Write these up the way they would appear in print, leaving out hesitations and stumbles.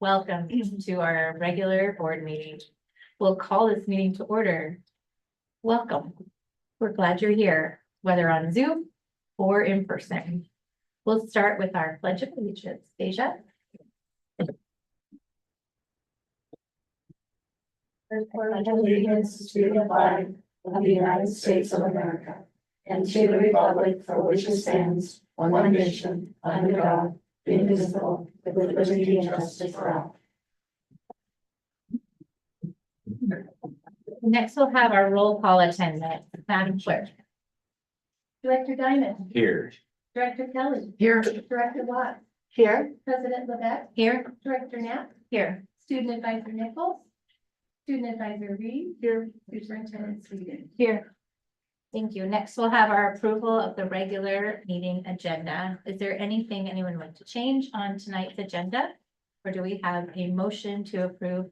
Welcome to our regular board meeting. We'll call this meeting to order. Welcome. We're glad you're here, whether on Zoom or in person. We'll start with our pledge of allegiance. Deja? Pledge allegiance to the flag of the United States of America and to the republic for which it stands, one nation, under God, indivisible, with liberty and justice for all. Next, we'll have our roll call attendant, Madam Clerk. Director Diamond, Here. Director Kelly, Here. Director Watts, Here. President Levesque, Here. Director Knapp, Here. Student Advisor Nichols, Student Advisor Reed, Here. Superintendent Sweden. Here. Thank you. Next, we'll have our approval of the regular meeting agenda. Is there anything anyone would like to change on tonight's agenda? Or do we have a motion to approve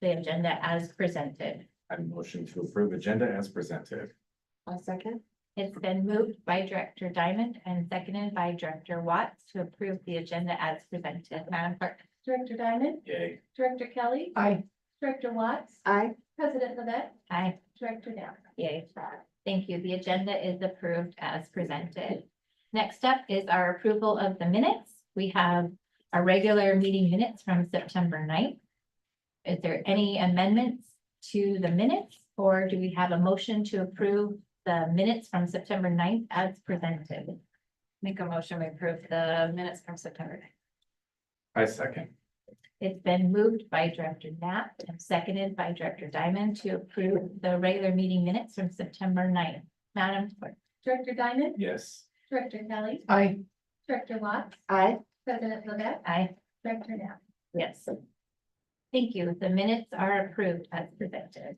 the agenda as presented? I motion to approve agenda as presented. A second. It's been moved by Director Diamond and seconded by Director Watts to approve the agenda as presented. Madam Clerk. Director Diamond, Yay. Director Kelly, Aye. Director Watts, Aye. President Levesque, Aye. Director Knapp. Yay. Thank you. The agenda is approved as presented. Next up is our approval of the minutes. We have our regular meeting minutes from September 9th. Is there any amendments to the minutes, or do we have a motion to approve the minutes from September 9th as presented? Make a motion, we approve the minutes from September. I second. It's been moved by Director Knapp and seconded by Director Diamond to approve the regular meeting minutes from September 9th. Madam Clerk. Director Diamond, Yes. Director Kelly, Aye. Director Watts, Aye. President Levesque, Aye. Director Knapp. Yes. Thank you. The minutes are approved as presented.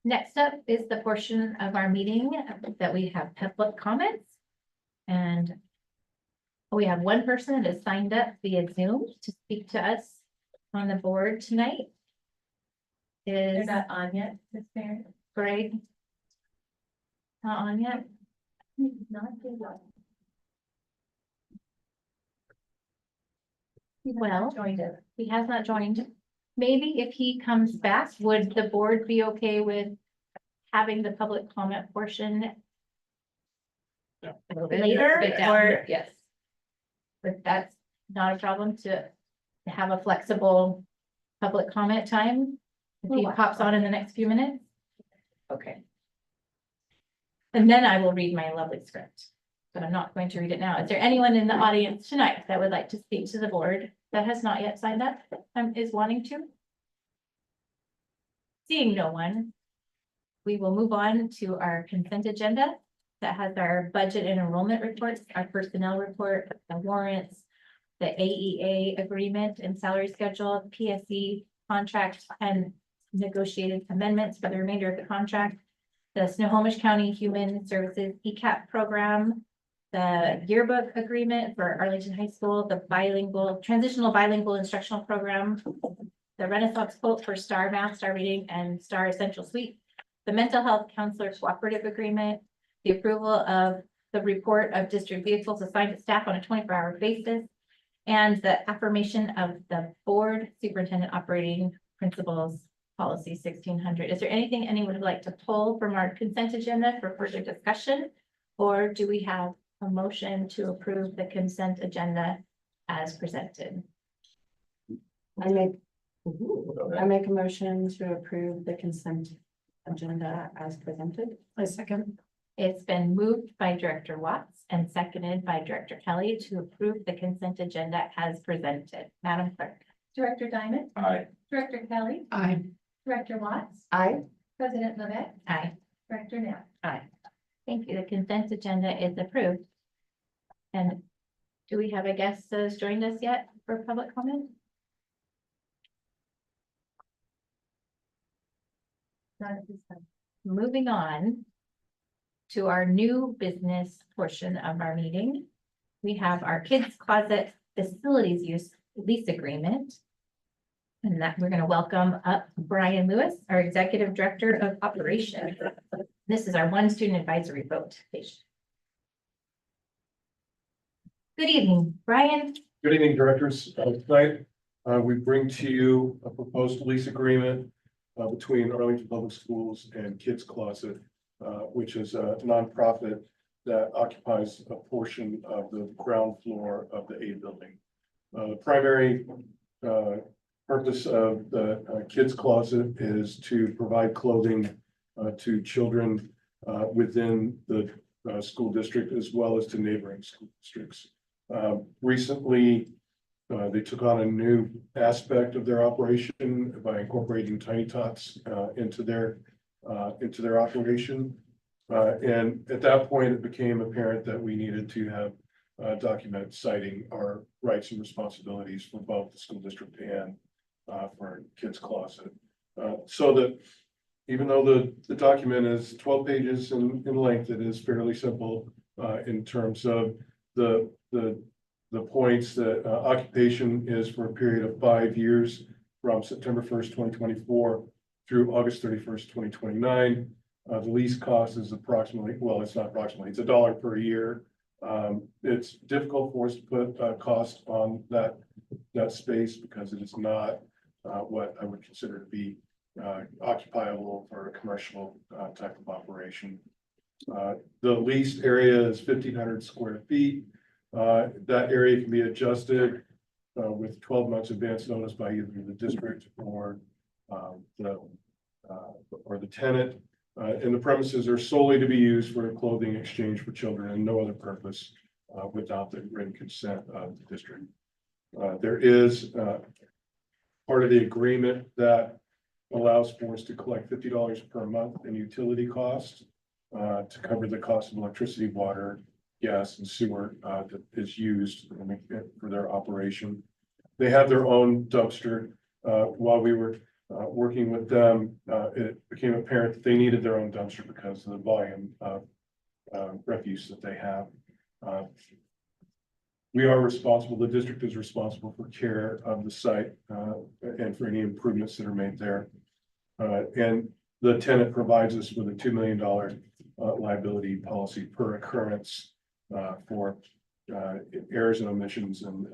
Next up is the portion of our meeting that we have public comments. And we have one person that has signed up via Zoom to speak to us on the board tonight. They're Is not on yet, Ms. Mayor. Greg not on yet? Not too well. Well, Joined us. he has not joined. Maybe if he comes back, would the board be okay with having the public comment portion later, or Yes. if that's not a problem to have a flexible public comment time? If he pops on in the next few minutes? Okay. And then I will read my lovely script, but I'm not going to read it now. Is there anyone in the audience tonight that would like to speak to the board that has not yet signed up, is wanting to? Seeing no one, we will move on to our consent agenda that has our budget and enrollment reports, our personnel report, the warrants, the AEA agreement and salary schedule, PSE contract and negotiated amendments for the remainder of the contract, the Snohomish County Human Services ECAP program, the yearbook agreement for Arlington High School, the transitional bilingual instructional program, the Renaissance quote for Star Math, Star Reading, and Star Essential Suite, the mental health counselor cooperative agreement, the approval of the report of district vehicles assigned to staff on a 24-hour basis, and the affirmation of the board superintendent operating principles policy 1600. Is there anything anyone would like to pull from our consent agenda for further discussion? Or do we have a motion to approve the consent agenda as presented? I make a motion to approve the consent agenda as presented. A second. It's been moved by Director Watts and seconded by Director Kelly to approve the consent agenda as presented. Madam Clerk. Director Diamond, Aye. Director Kelly, Aye. Director Watts, Aye. President Levesque, Aye. Director Knapp. Aye. Thank you. The consent agenda is approved. And do we have a guest that has joined us yet for public comment? Not at this time. Moving on to our new business portion of our meeting. We have our kids closet facilities use lease agreement. And that we're going to welcome up Brian Lewis, our Executive Director of Operations. This is our one student advisory vote. Good evening, Brian. Good evening, directors. Tonight, we bring to you a proposed lease agreement between Arlington Public Schools and Kids Closet, which is a nonprofit that occupies a portion of the ground floor of the A building. The primary purpose of the Kids Closet is to provide clothing to children within the school district as well as to neighboring school districts. Recently, they took on a new aspect of their operation by incorporating Tiny Tots into their operation. And at that point, it became apparent that we needed to have document citing our rights and responsibilities for both the school district and for Kids Closet. So that even though the document is 12 pages in length, it is fairly simple in terms of the points that occupation is for a period of 5 years from September 1st, 2024 through August 31st, 2029. The lease cost is approximately, well, it's not approximately, it's $1 per year. It's difficult for us to put a cost on that space because it is not what I would consider to be occupiable for a commercial type of operation. The leased area is 1,500 square feet. That area can be adjusted with 12 months advance notice by either the district or the tenant. And the premises are solely to be used for clothing exchange for children and no other purpose without the written consent of the district. There is part of the agreement that allows for us to collect $50 per month in utility costs to cover the cost of electricity, water, gas, and sewer that is used for their operation. They have their own dumpster. While we were working with them, it became apparent that they needed their own dumpster because of the volume of refuse that they have. We are responsible, the district is responsible for care of the site and for any improvements that are made there. And the tenant provides us with a $2 million liability policy per occurrence for errors and omissions and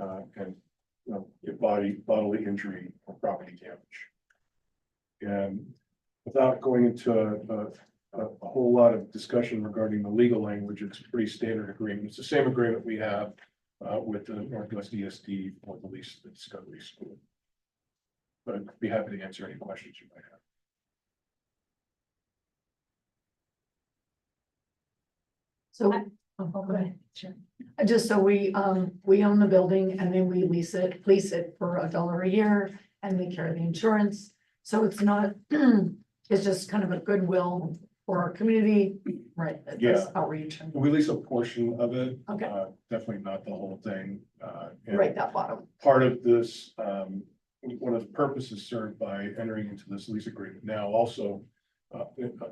bodily injury or property damage. And without going into a whole lot of discussion regarding the legal language, it's a pretty standard agreement. It's the same agreement we have with the Northwest ESD for the lease of the Discovery School. But I'd be happy to answer any questions you might have. So, Go ahead. Sure. Just so we own the building and then we lease it for $1 a year and we carry the insurance. So it's not, it's just kind of a goodwill for our community, right? Yeah. Outreach. We lease a portion of it. Okay. Definitely not the whole thing. And Right, that bottom. part of this, one of the purposes served by entering into this lease agreement now also,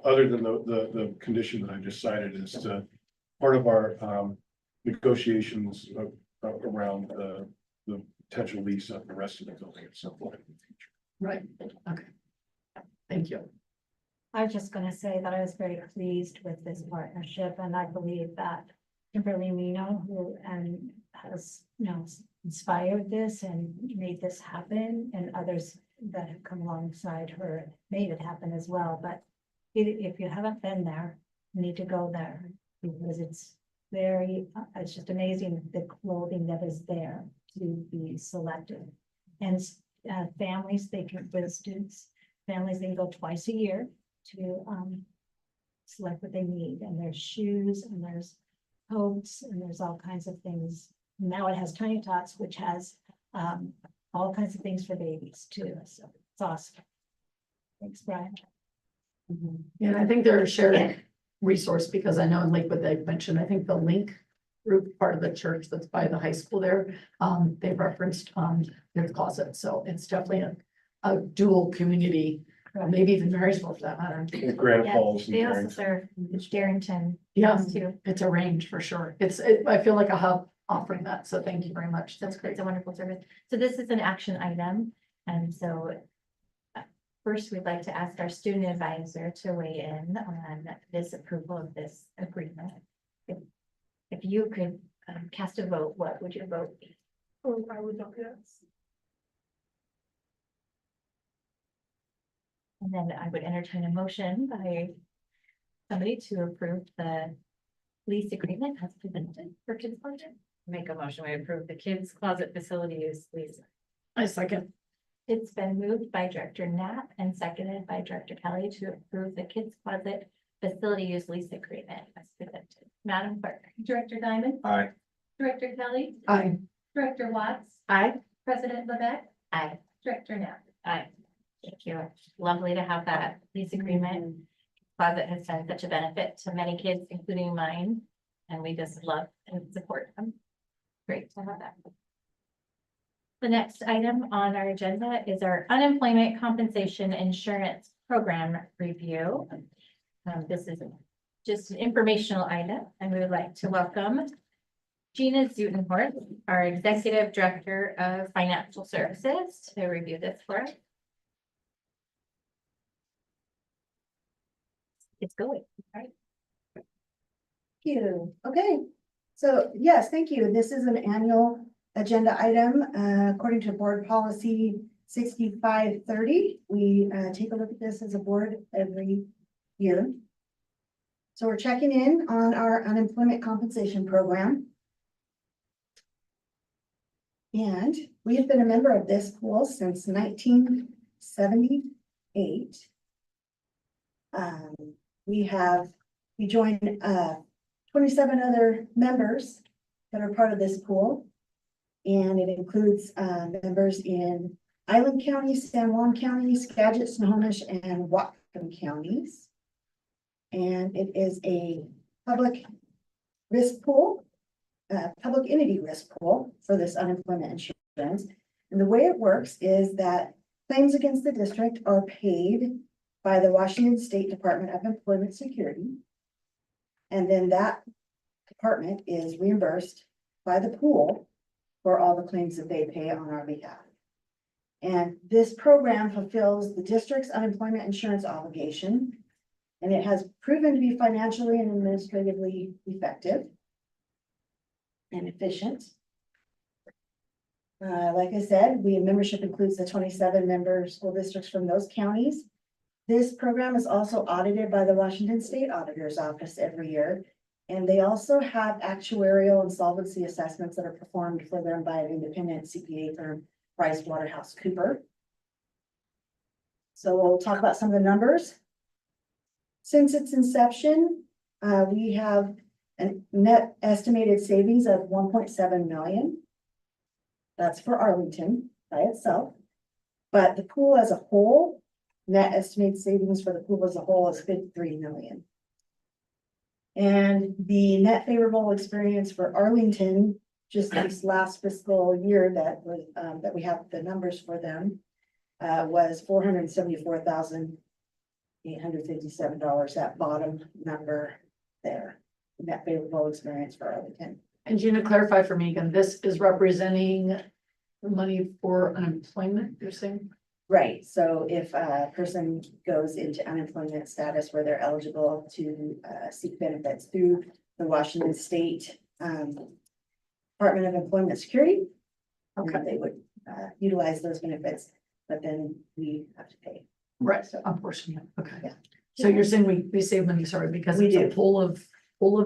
other than the condition that I just cited, is to part of our negotiations around the potential lease of the rest of the building at some point in the future. Right, okay. Thank you. I was just gonna say that I was very pleased with this partnership, and I believe that Kimberly Mino, who has, inspired this and made this happen, and others that have come alongside her made it happen as well. But if you haven't been there, you need to go there because it's just amazing the clothing that is there to be selected. And families, with students, families, they can go twice a year to select what they need. And there's shoes and there's coats and there's all kinds of things. Now it has Tiny Tots, which has all kinds of things for babies too. So it's awesome. Thanks, Brian. And I think they're a shared resource because I know in Lakewood, they mentioned, I think the Link group, part of the church that's by the high school there, they've referenced their closet. So it's definitely a dual community, maybe even Marysville for that matter. Granite Yes, Falls and they also Barrington. serve Darrington. Yeah, Too. it's a range for sure. I feel like a hub offering that. So thank you very much. That's great. It's a wonderful service. So this is an action item. And so first, we'd like to ask our student advisor to weigh in on this approval of this agreement. If you could cast a vote, what would your vote be? Oh, I would vote yes. And then I would entertain a motion by somebody to approve the lease agreement as presented for kids closet. Make a motion, we approve the kids closet facility use lease. I second. It's been moved by Director Knapp and seconded by Director Kelly to approve the kids closet facility use lease agreement as presented. Madam Clerk. Director Diamond. Aye. Director Kelly. Aye. Director Watts. Aye. President Levesque. Aye. Director Knapp. Aye. Thank you. Lovely to have that lease agreement. Closet has been such a benefit to many kids, including mine, and we just love and support them. Great to have that. The next item on our agenda is our unemployment compensation insurance program review. This is just an informational item, and we would like to welcome Gina Zutenhorst, our Executive Director of Financial Services, to review this for us. It's going, right? Thank you. Okay, so yes, thank you. This is an annual agenda item, according to board policy 6530. We take a look at this as a board every year. So we're checking in on our unemployment compensation program. And we have been a member of this pool since 1978. We joined 27 other members that are part of this pool. And it includes members in Island County, San Juan County, Skagit, Snohomish, and Whatcom counties. And it is a public risk pool, public entity risk pool for this unemployment insurance. And the way it works is that claims against the district are paid by the Washington State Department of Employment Security. And then that department is reimbursed by the pool for all the claims that they pay on our behalf. And this program fulfills the district's unemployment insurance obligation. And it has proven to be financially and administratively effective and efficient. Like I said, membership includes the 27 member school districts from those counties. This program is also audited by the Washington State Auditor's Office every year. And they also have actuarial and solvency assessments that are performed for them by an independent CPA firm, PricewaterhouseCoopers. So we'll talk about some of the numbers. Since its inception, we have a net estimated savings of 1.7 million. That's for Arlington by itself. But the pool as a whole, net estimated savings for the pool as a whole is 53 million. And the net favorable experience for Arlington, just this last fiscal year that was, that we have the numbers for them, was $474,857, that bottom number there. Net favorable experience for Arlington. And Gina, clarify for me again, this is representing the money for unemployment, you're saying? Right, so if a person goes into unemployment status where they're eligible to seek benefits through the Washington State Department of Employment Security. Okay. They would utilize those benefits, but then we have to pay. Right, So, unfortunately, okay. Yeah. So you're saying we save money, sorry, because We it's a do. pool of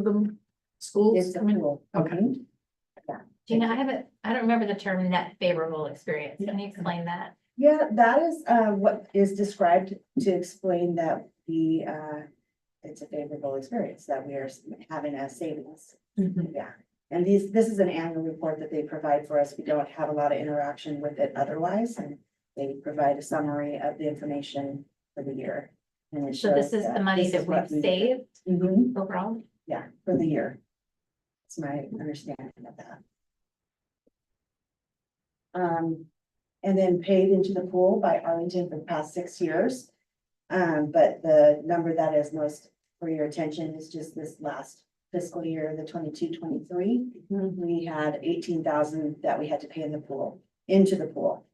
them schools? It's a I mean, pool. okay. Mhm. Gina, I don't remember the term net favorable experience. Can you explain that? Yeah, that is what is described to explain that it's a favorable experience, that we are having a savings. Mhm. Yeah, and this is an annual report that they provide for us. We don't have a lot of interaction with it otherwise, and they provide a summary of the information for the year. And it So this shows is the money this that is what we've saved Mhm, overall? yeah, for the year. That's my understanding of that. And then paid into the pool by Arlington for the past 6 years. But the number that is most for your attention is just this last fiscal year, the 22-23. We had 18,000 that we had to pay in the pool, into the pool.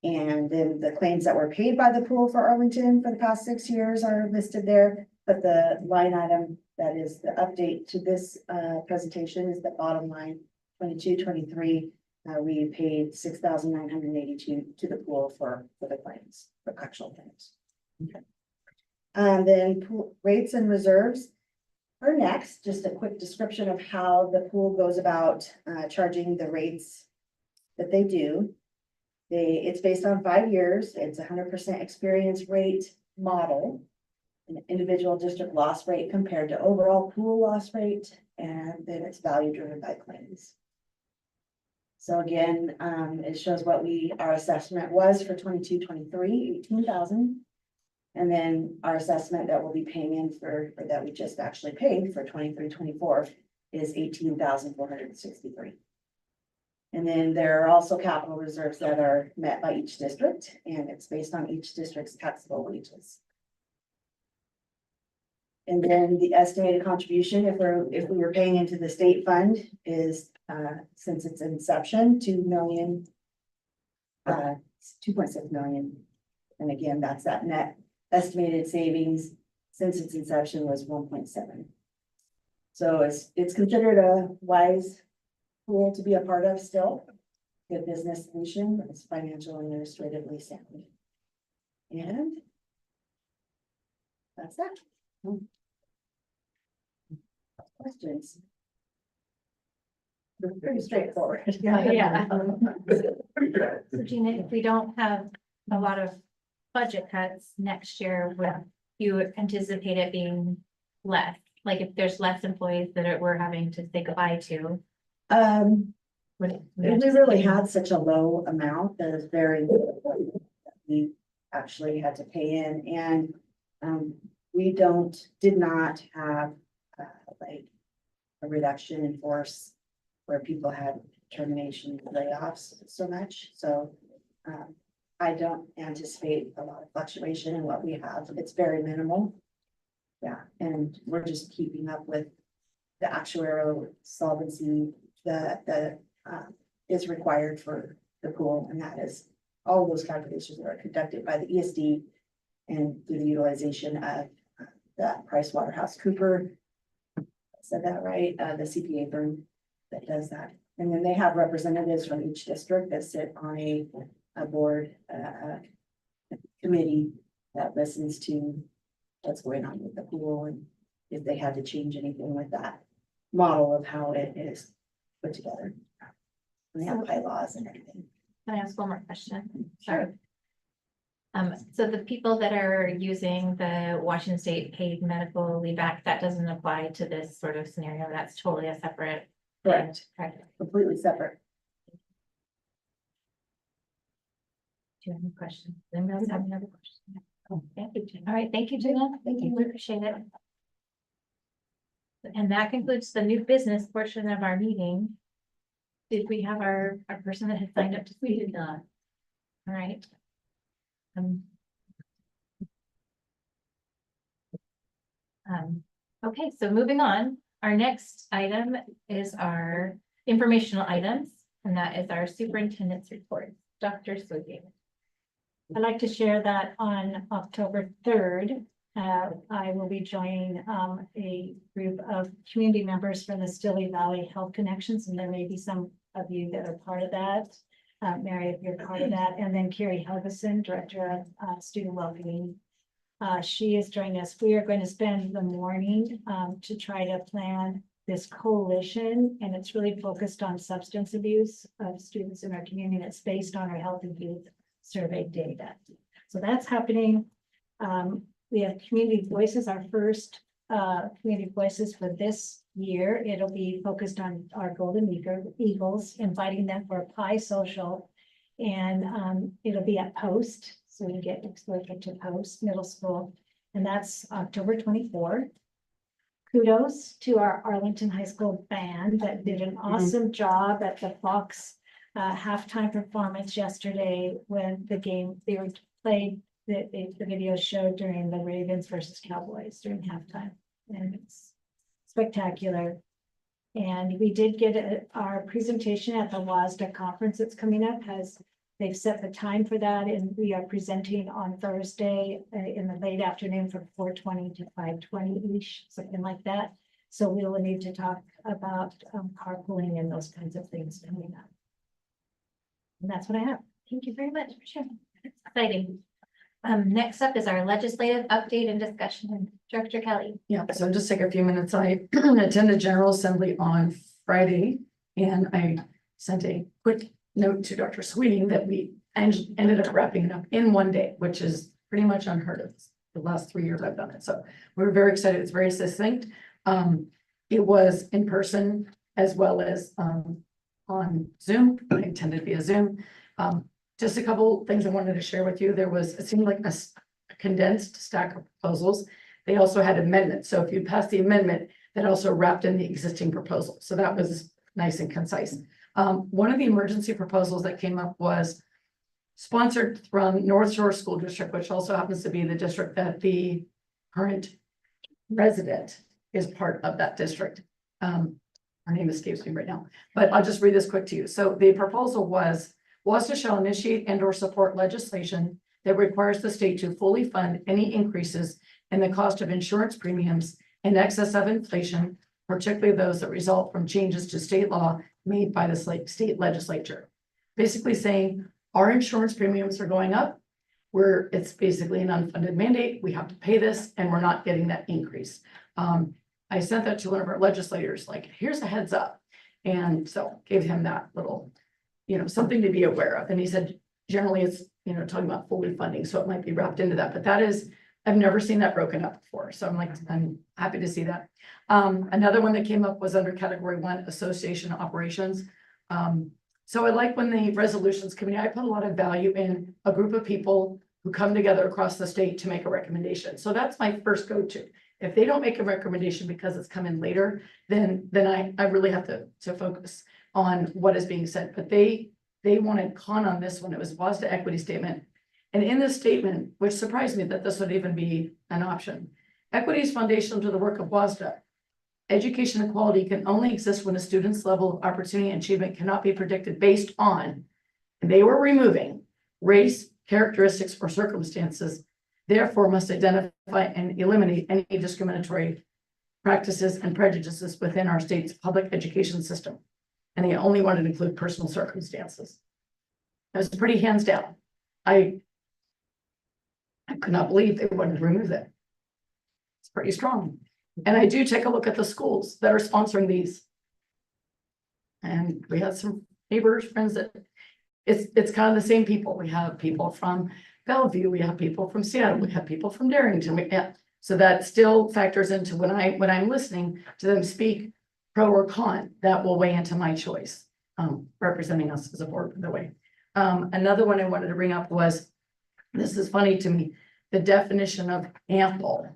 And then the claims that were paid by the pool for Arlington for the past 6 years are listed there. But the line item that is the update to this presentation is the bottom line, 22-23. We paid $6,982 to the pool for the claims, for actual claims. Then pool rates and reserves are next. Just a quick description of how the pool goes about charging the rates that they do. It's based on 5 years. It's 100% experience rate model. An individual district loss rate compared to overall pool loss rate, and then it's value driven by claims. So again, it shows what our assessment was for 22-23, 18,000. And then our assessment that we'll be paying in for, or that we just actually paid for 23-24 is 18,463. And then there are also capital reserves that are met by each district, and it's based on each district's taxable wages. And then the estimated contribution, if we were paying into the state fund, is since its inception, 2.6 million. And again, that's that net estimated savings since its inception was 1.7. So it's considered a wise pool to be a part of still. Good business solution, it's financial and administratively sound. And that's that. Questions? Pretty straightforward. Yeah. Pretty good. So Gina, if we don't have a lot of budget cuts next year, would you anticipate it being less? Like if there's less employees that we're having to say goodbye to? would We really had such a low amount that is very little that we actually had to pay in, and we did not have like a reduction in force where people had termination layoffs so much. So I don't anticipate a lot of fluctuation in what we have. It's very minimal. Yeah, and we're just keeping up with the actuarial solvency that is required for the pool, and that is all those calculations that are conducted by the ESD and through the utilization of the PricewaterhouseCoopers. Said that right, the CPA firm that does that. And then they have representatives from each district that sit on a board committee that listens to what's going on with the pool and if they had to change anything with that model of how it is put together. And they have bylaws and everything. Can I ask one more question? Sorry. So the people that are using the Washington State paid medical leave act, that doesn't apply to this sort of scenario. That's totally a separate. Correct. Correct. Completely separate. Do you have any questions? Anybody else have another question? Oh, thank you, Gina. All right, thank you, Gina. Thank you. We appreciate it. And that concludes the new business portion of our meeting. Did we have our person that had signed up to speak? We did not. All right. Okay, so moving on, our next item is our informational items, and that is our superintendent's report. Dr. Swiggy. I'd like to share that on October 3rd, I will be joining a group of community members from the Stille Valley Health Connections, and there may be some of you that are part of that. Mary, if you're part of that, and then Carrie Helgeson, Director of Student Wellbeing. She is joining us. We are going to spend the morning to try to plan this coalition, and it's really focused on substance abuse of students in our community. And it's based on our health and youth survey data. So that's happening. We have Community Voices, our first Community Voices for this year. It'll be focused on our Golden Eagles, inviting them for a pie social. And it'll be at Post, so we get exposure to Post Middle School. And that's October 24th. Kudos to our Arlington High School band that did an awesome job at the Fox halftime performance yesterday when the game they were played. The video showed during the Ravens versus Cowboys during halftime, and it's spectacular. And we did get our presentation at the WASDA conference that's coming up. They've set the time for that, and we are presenting on Thursday in the late afternoon from 4:20 to 5:20-ish, something like that. So we will need to talk about carpooling and those kinds of things coming up. And that's what I have. Thank you very much for sharing. It's exciting. Next up is our legislative update and discussion. Director Kelly. Yeah, so just take a few minutes. I attended General Assembly on Friday and I sent a quick note to Dr. Sweeting that we ended up wrapping it up in one day, which is pretty much unheard of. The last 3 years I've done it. So we were very excited. It's very succinct. It was in person as well as on Zoom. I attended via Zoom. Just a couple things I wanted to share with you. It seemed like a condensed stack of proposals. They also had amendments. So if you pass the amendment, that also wrapped in the existing proposal. So that was nice and concise. One of the emergency proposals that came up was sponsored from North Shore School District, which also happens to be the district that the current resident is part of that district. Her name escapes me right now, but I'll just read this quick to you. So the proposal was WASDA shall initiate and or support legislation that requires the state to fully fund any increases in the cost of insurance premiums in excess of inflation, particularly those that result from changes to state law made by the state legislature. Basically saying our insurance premiums are going up, it's basically an unfunded mandate. We have to pay this and we're not getting that increase. I sent that to one of our legislators, like, here's a heads up. And so gave him that little, something to be aware of. And he said, generally it's, talking about fully funding. So it might be wrapped into that, but I've never seen that broken up before. So I'm happy to see that. Another one that came up was under category 1, association operations. So I like when the resolutions committee, I put a lot of value in a group of people who come together across the state to make a recommendation. So that's my first go-to. If they don't make a recommendation because it's come in later, then I really have to focus on what is being said. But they wanted con on this one. It was WASDA equity statement. And in this statement, which surprised me that this would even be an option, equity is foundational to the work of WASDA. Education equality can only exist when a student's level of opportunity and achievement cannot be predicted based on, and they were removing race, characteristics, or circumstances, therefore must identify and eliminate any discriminatory practices and prejudices within our state's public education system. And they only wanted to include personal circumstances. It was pretty hands down. I could not believe they wanted to remove that. It's pretty strong. And I do take a look at the schools that are sponsoring these. And we had some neighbors, friends that it's kind of the same people. We have people from Bellevue, we have people from Seattle, we have people from Darrington. So that still factors into when I'm listening to them speak pro or con, that will weigh into my choice, representing us as a board, by the way. Another one I wanted to bring up was, this is funny to me, the definition of ample.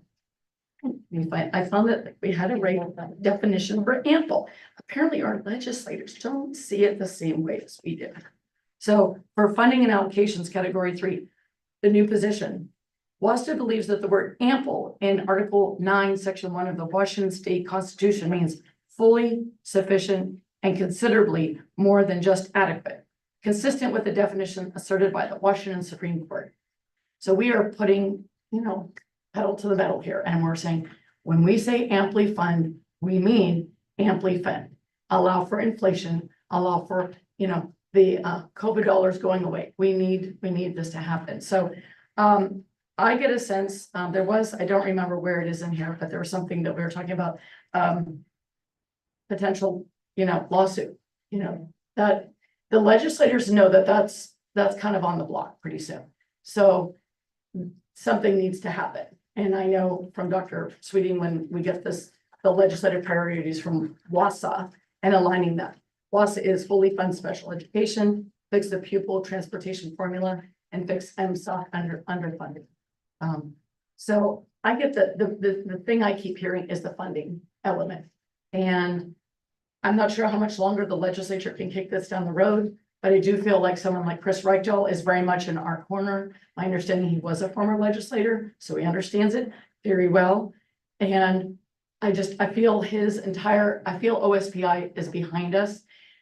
I found that we had a right definition for ample. Apparently our legislators don't see it the same way as we do. So for funding and allocations, category 3, the new position, WASDA believes that the word ample in Article 9, Section 1 of the Washington State Constitution means fully, sufficient, and considerably more than just adequate, consistent with the definition asserted by the Washington Supreme Court. So we are putting, pedal to the metal here, and we're saying, when we say amply fund, we mean amply fund, allow for inflation, allow for, the COVID dollars going away. We need this to happen. So I get a sense, I don't remember where it is in here, but there was something that we were talking about, potential, lawsuit, that the legislators know that that's kind of on the block pretty soon. So something needs to happen. And I know from Dr. Sweeting, when we get the legislative priorities from WASA and aligning that. WASA is fully fund special education, fix the pupil transportation formula, and fix MSOC underfunding. So I get the thing I keep hearing is the funding element. And I'm not sure how much longer the legislature can kick this down the road, but I do feel like someone like Chris Reichel is very much in our corner. My understanding, he was a former legislator, so he understands it very well. And I feel OSPI is behind us,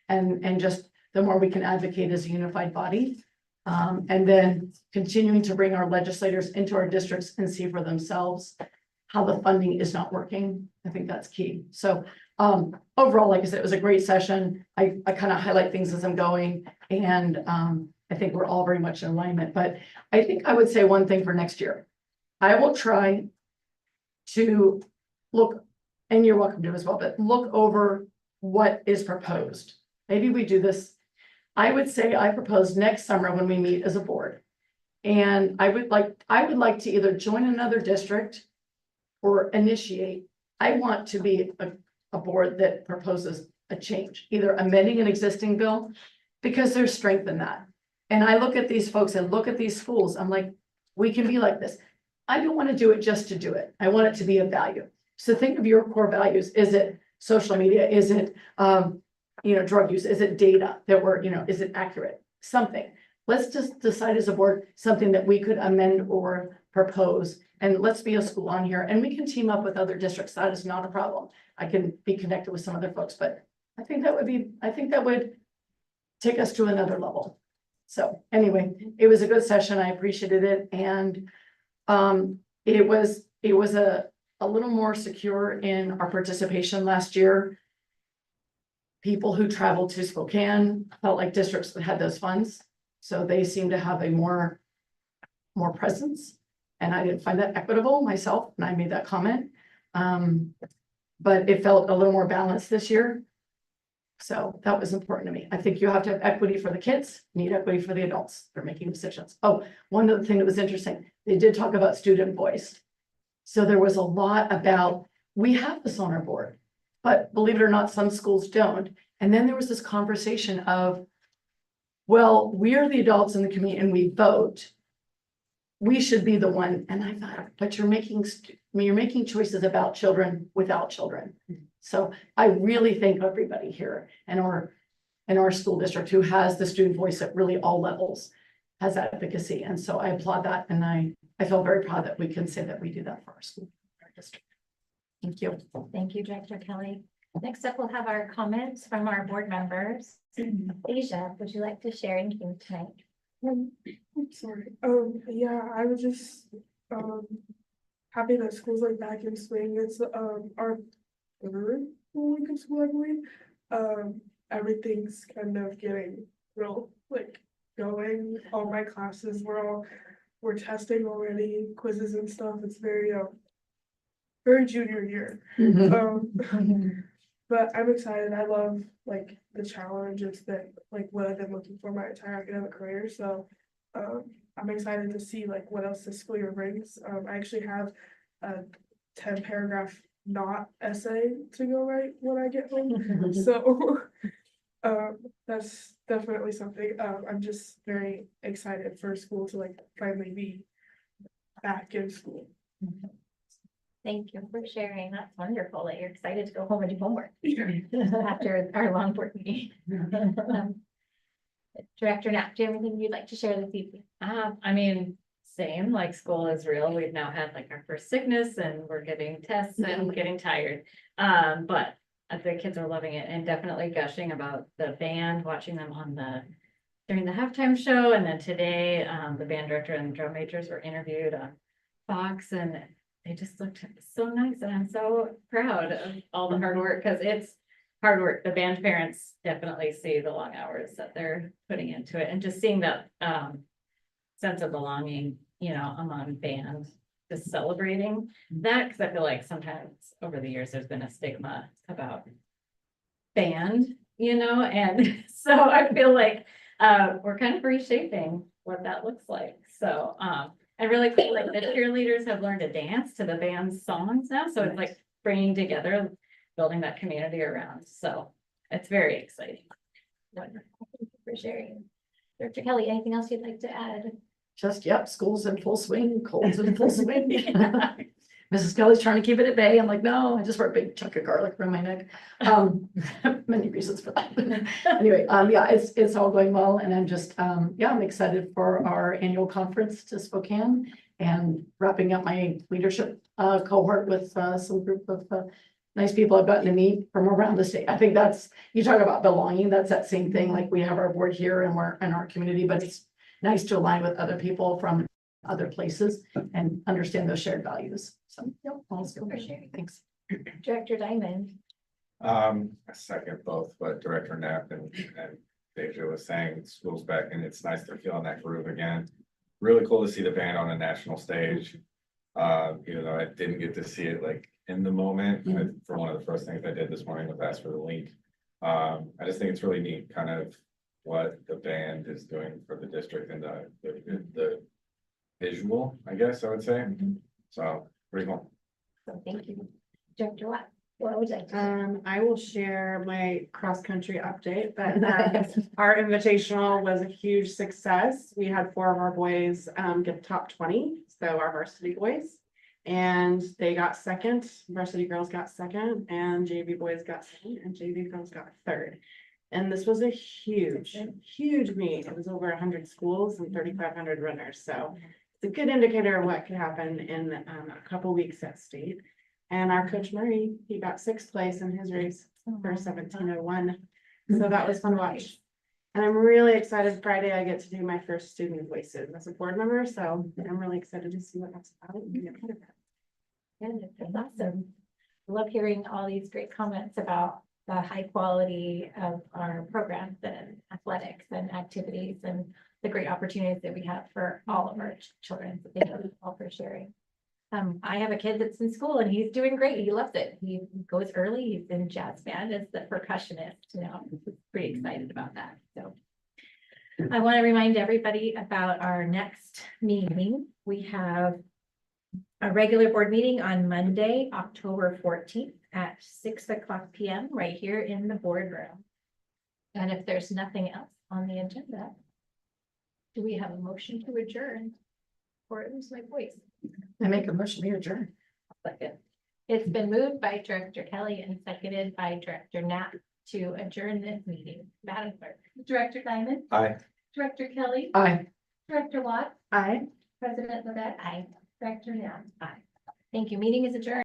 and just the more we can advocate as a unified body. And then continuing to bring our legislators into our districts and see for themselves how the funding is not working. I think that's key. So overall, like I said, it was a great session. I kind of highlight things as I'm going, and I think we're all very much in alignment, but I think I would say one thing for next year. I will try to look, and you're welcome to as well, but look over what is proposed. Maybe we do this. I would say I propose next summer when we meet as a board. And I would like to either join another district or initiate. I want to be a board that proposes a change, either amending an existing bill, because there's strength in that. And I look at these folks and look at these schools, I'm like, we can be like this. I don't want to do it just to do it. I want it to be of value. So think of your core values. Is it social media? Is it, drug use? Is it data that we're, is it accurate? Something. Let's just decide as a board, something that we could amend or propose. And let's be a school on here, and we can team up with other districts. That is not a problem. I can be connected with some other folks, but I think that would take us to another level. So anyway, it was a good session. I appreciated it. And it was a little more secure in our participation last year. People who traveled to Spokane felt like districts that had those funds. So they seem to have a more presence. And I didn't find that equitable myself, and I made that comment. But it felt a little more balanced this year. So that was important to me. I think you have to have equity for the kids, need equity for the adults. They're making decisions. Oh, one other thing that was interesting, they did talk about student voice. So there was a lot about, we have this on our board, but believe it or not, some schools don't. And then there was this conversation of, well, we are the adults in the community and we vote. We should be the one. And I thought, but you're making choices about children without children. So I really thank everybody here in our school district who has the student voice at really all levels, has advocacy. And so I applaud that. And I feel very proud that we can say that we do that for our school, our district. Thank you. Thank you, Director Kelly. Next up, we'll have our comments from our board members. Asia, would you like to share anything tonight? I'm sorry. Yeah, I was just happy that school's like back in swing. It's our third full week of school, I believe. Everything's kind of getting real going. All my classes we're testing already, quizzes and stuff. It's very junior year. But I'm excited. I love the challenge. It's been what I've been looking for my entire academic career. So I'm excited to see what else this school year brings. I actually have a 10-paragraph not essay to go write when I get home. So that's definitely something. I'm just very excited for school to finally be back in school. Thank you for sharing. That's wonderful that you're excited to go home and do homework after our long work meeting. Director Knapp, do you have anything you'd like to share this evening? I mean, same, school is real. We've now had our first sickness and we're getting tests and getting tired. But the kids are loving it and definitely gushing about the band, watching them during the halftime show. And then today, the band director and the drum majors were interviewed on Fox, and they just looked so nice. And I'm so proud of all the hard work, because it's hard work. The band parents definitely see the long hours that they're putting into it, and just seeing that sense of belonging, among band, just celebrating that, because I feel like sometimes over the years there's been a stigma about band, and so I feel like we're kind of reshaping what that looks like. So and really cool, the cheerleaders have learned to dance to the band's songs now, so it's bringing together, building that community around. So it's very exciting. Wonderful. Thank you for sharing. Director Kelly, anything else you'd like to add? Just, yep, school's in full swing, cold's in full swing. Mrs. Kelly's trying to keep it at bay. I'm like, no, I just wear a big chunk of garlic around my neck. Many reasons for that. Anyway, yeah, it's all going well. And I'm just, yeah, I'm excited for our annual conference to Spokane and wrapping up my leadership cohort with some group of nice people I've gotten to meet from around the state. I think that's, you talk about belonging, that's that same thing. We have our board here and we're in our community, but it's nice to align with other people from other places and understand those shared values. So, yep, all good. For sharing. Thanks. Director Diamond. I second both what Director Knapp and Deja was saying, school's back and it's nice to feel in that groove again. Really cool to see the band on a national stage. Even though I didn't get to see it like in the moment, for one of the first things I did this morning was ask for the link. I just think it's really neat, kind of what the band is doing for the district and the visual, I guess I would say. So pretty cool. So thank you. Director Watt, what would you like to say? I will share my cross-country update, but our invitational was a huge success. We had 4 of our boys get top 20, so our varsity boys. And they got second, varsity girls got second, and JV boys got second, and JV girls got third. And this was a huge, huge meet. It was over 100 schools and 3,500 runners, so it's a good indicator of what could happen in a couple weeks at state. And our coach Murray, he got 6th place in his race for 17:01. So that was fun to watch. And I'm really excited. Friday, I get to do my first student voices as a board member, so I'm really excited to see what that's about. and be a part of that. Good, that's awesome. I love hearing all these great comments about the high quality of our programs and athletics and activities and the great opportunities that we have for all of our children. So thank you all for sharing. I have a kid that's in school and he's doing great. He loves it. He goes early. He's in jazz band as the percussionist now. He's pretty excited about that. So I want to remind everybody about our next meeting. We have a regular board meeting on Monday, October 14th at 6:00 p.m. right here in the boardroom. And if there's nothing else on the agenda, do we have a motion to adjourn? Or it was my voice. I make a motion to adjourn. Second. It's been moved by Director Kelly and seconded by Director Knapp to adjourn this meeting. Madam Clerk. Director Diamond. Aye. Director Kelly. Aye. Director Watts. Aye. President Levesque. Aye. Director Knapp. Aye. Thank you. Meeting is adjourned.